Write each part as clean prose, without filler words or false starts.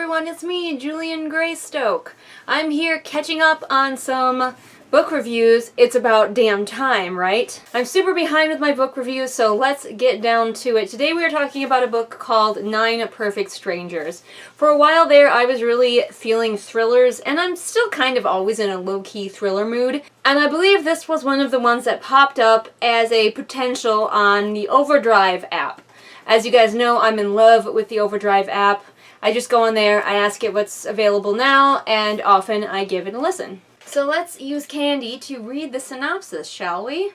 everyone, it's me, Julian Greystoke. I'm here catching up on some book reviews. It's about damn time, right? I'm super behind with my book reviews, so let's get down to it. Today we are talking about a book called 9 Perfect Strangers. For a while there, I was really feeling thrillers, and I'm still kind of always in a low-key thriller mood. And I believe this was one of the ones that popped up as a potential on the Overdrive app. As you guys know, I'm in love with the Overdrive app. I just go on there, I ask it what's available now, and often I give it a listen. So let's use Candy to read the synopsis, shall we?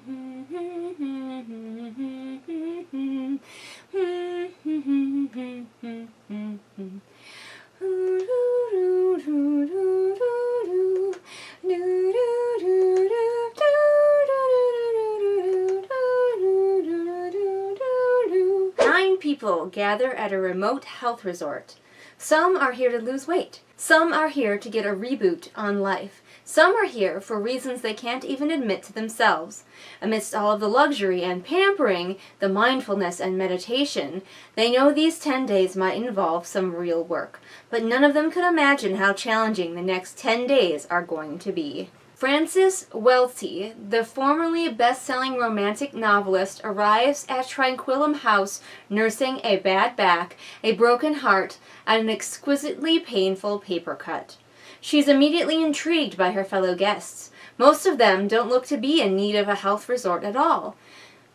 9 people gather at a remote health resort. Some are here to lose weight. Some are here to get a reboot on life. Some are here for reasons they can't even admit to themselves. Amidst all of the luxury and pampering, the mindfulness and meditation, they know these 10 days might involve some real work, but none of them could imagine how challenging the next 10 days are going to be. Frances Welty, the formerly best-selling romantic novelist, arrives at Tranquillum House nursing a bad back, a broken heart, and an exquisitely painful paper cut. She's immediately intrigued by her fellow guests. Most of them don't look to be in need of a health resort at all.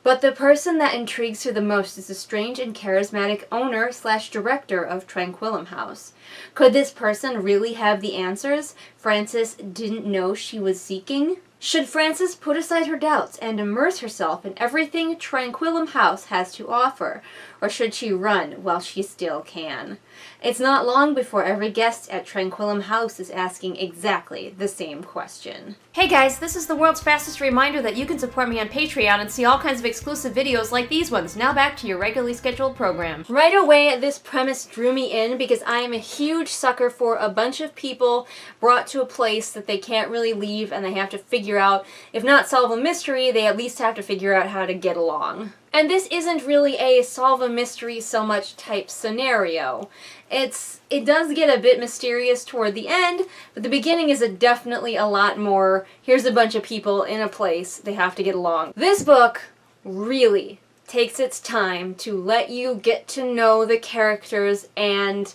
But the person that intrigues her the most is the strange and charismatic owner/director of Tranquillum House. Could this person really have the answers Frances didn't know she was seeking? Should Frances put aside her doubts and immerse herself in everything Tranquillum House has to offer, or should she run while she still can? It's not long before every guest at Tranquillum House is asking exactly the same question. Hey guys, this is the world's fastest reminder that you can support me on Patreon and see all kinds of exclusive videos like these ones. Now back to your regularly scheduled program. Right away, this premise drew me in because I am a huge sucker for a bunch of people brought to a place that they can't really leave and they have to figure out, if not solve a mystery, they at least have to figure out how to get along. And this isn't really a solve a mystery so much type scenario. It does get a bit mysterious toward the end, but the beginning is definitely a lot more, here's a bunch of people in a place, they have to get along. This book really takes its time to let you get to know the characters and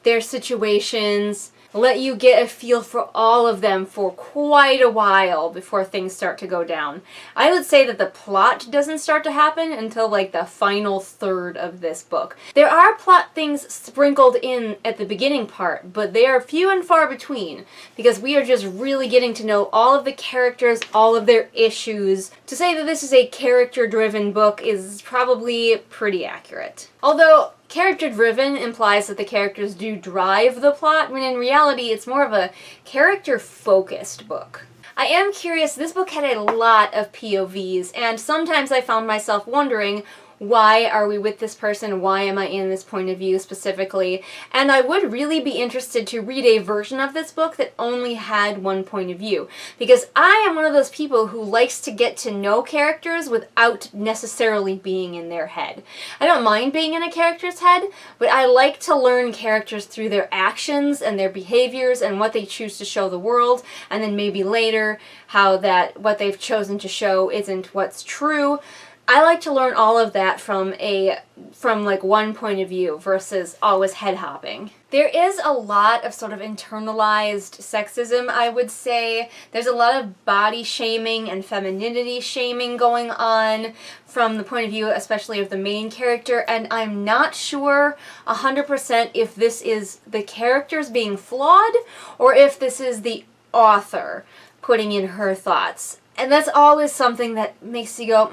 their situations, let you get a feel for all of them for quite a while before things start to go down. I would say that the plot doesn't start to happen until like the final third of this book. There are plot things sprinkled in at the beginning part, but they are few and far between because we are just really getting to know all of the characters, all of their issues. To say that this is a character-driven book is probably pretty accurate. Although character-driven implies that the characters do drive the plot, when in reality it's more of a character-focused book. I am curious, this book had a lot of POVs, and sometimes I found myself wondering, why are we with this person? Why am I in this point of view specifically? And I would really be interested to read a version of this book that only had one point of view. Because I am one of those people who likes to get to know characters without necessarily being in their head. I don't mind being in a character's head, but I like to learn characters through their actions and their behaviors and what they choose to show the world, and then maybe later how that what they've chosen to show isn't what's true. I like to learn all of that from like one point of view versus always head hopping. There is a lot of sort of internalized sexism, I would say. There's a lot of body shaming and femininity shaming going on from the point of view especially of the main character, and I'm not sure 100% if this is the characters being flawed or if this is the author putting in her thoughts. And that's always something that makes you go,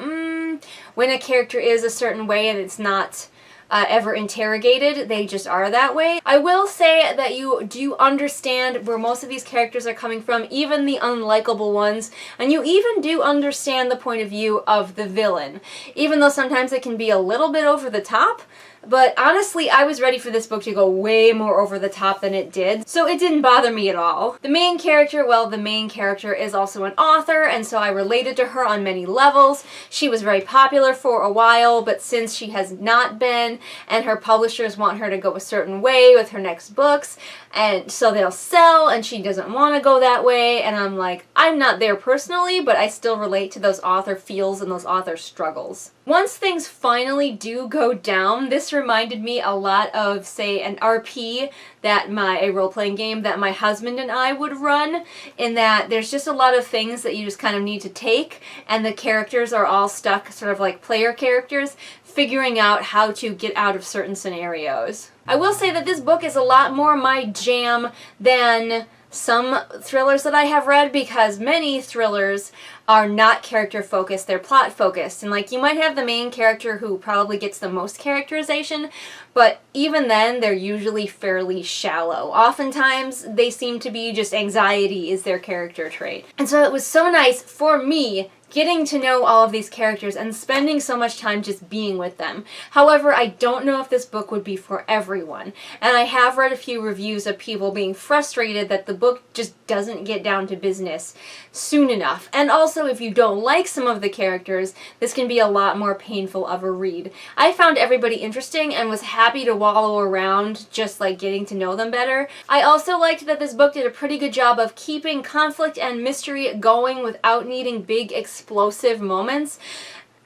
when a character is a certain way and it's not ever interrogated, they just are that way. I will say that you do understand where most of these characters are coming from, even the unlikable ones, and you even do understand the point of view of the villain. Even though sometimes it can be a little bit over the top, But honestly, I was ready for this book to go way more over the top than it did, so it didn't bother me at all. The main character, well, the main character is also an author, and so I related to her on many levels. She was very popular for a while, but since she has not been, and her publishers want her to go a certain way with her next books, and so they'll sell, and she doesn't want to go that way, and I'm like, I'm not there personally, but I still relate to those author feels and those author struggles. Once things finally do go down, this reminded me a lot of, say, an RP a role-playing game that my husband and I would run, in that there's just a lot of things that you just kind of need to take, and the characters are all stuck, sort of like player characters, figuring out how to get out of certain scenarios. I will say that this book is a lot more my jam than some thrillers that I have read, because many thrillers are not character focused, they're plot focused. And like, you might have the main character who probably gets the most characterization, but even then they're usually fairly shallow. Oftentimes they seem to be just anxiety is their character trait. And so it was so nice for me getting to know all of these characters and spending so much time just being with them. However, I don't know if this book would be for everyone. And I have read a few reviews of people being frustrated that the book just doesn't get down to business soon enough. And also, if you don't like some of the characters, this can be a lot more painful of a read. I found everybody interesting and was happy to wallow around just like getting to know them better. I also liked that this book did a pretty good job of keeping conflict and mystery going without needing big explosive moments.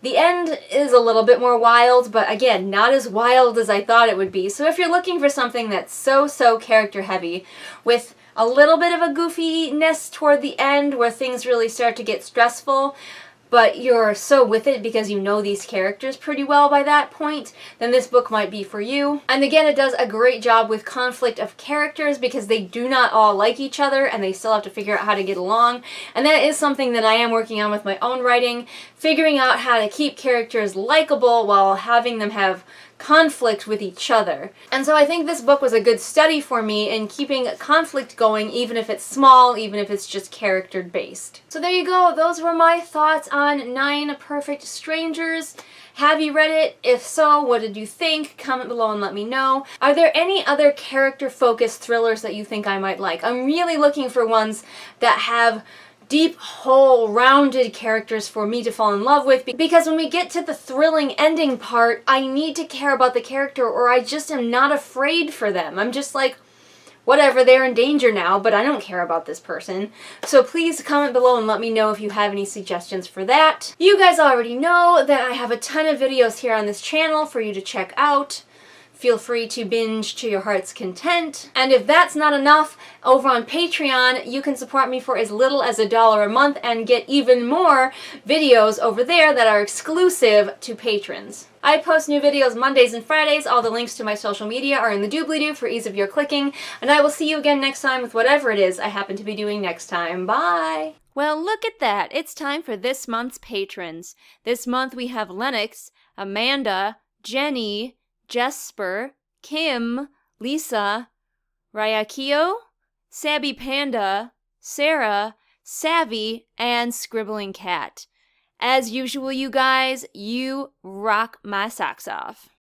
The end is a little bit more wild, but again, not as wild as I thought it would be. So if you're looking for something that's so character heavy, with a little bit of a goofiness toward the end where things really start to get stressful, but you're so with it because you know these characters pretty well by that point, then this book might be for you. And again, it does a great job with conflict of characters because they do not all like each other and they still have to figure out how to get along. And that is something that I am working on with my own writing, figuring out how to keep characters likable while having them have conflict with each other. And so I think this book was a good study for me in keeping conflict going, even if it's small, even if it's just character based. So there you go, those were my thoughts on 9 Perfect Strangers. Have you read it? If so, what did you think? Comment below and let me know. Are there any other character-focused thrillers that you think I might like? I'm really looking for ones that have deep, whole, rounded characters for me to fall in love with, because when we get to the thrilling ending part, I need to care about the character or I just am not afraid for them. I'm just like, whatever, they're in danger now, but I don't care about this person. So please comment below and let me know if you have any suggestions for that. You guys already know that I have a ton of videos here on this channel for you to check out. Feel free to binge to your heart's content. And if that's not enough, over on Patreon, you can support me for as little as $1 a month and get even more videos over there that are exclusive to patrons. I post new videos Mondays and Fridays. All the links to my social media are in the doobly-doo for ease of your clicking. And I will see you again next time with whatever it is I happen to be doing next time. Bye! Well, look at that. It's time for this month's patrons. This month we have Lennox, Amanda, Jenny, Jesper, Kim, Lisa, Ryakio, Sabby Panda, Sarah, Savvy, and Scribbling Cat. As usual, you guys, you rock my socks off.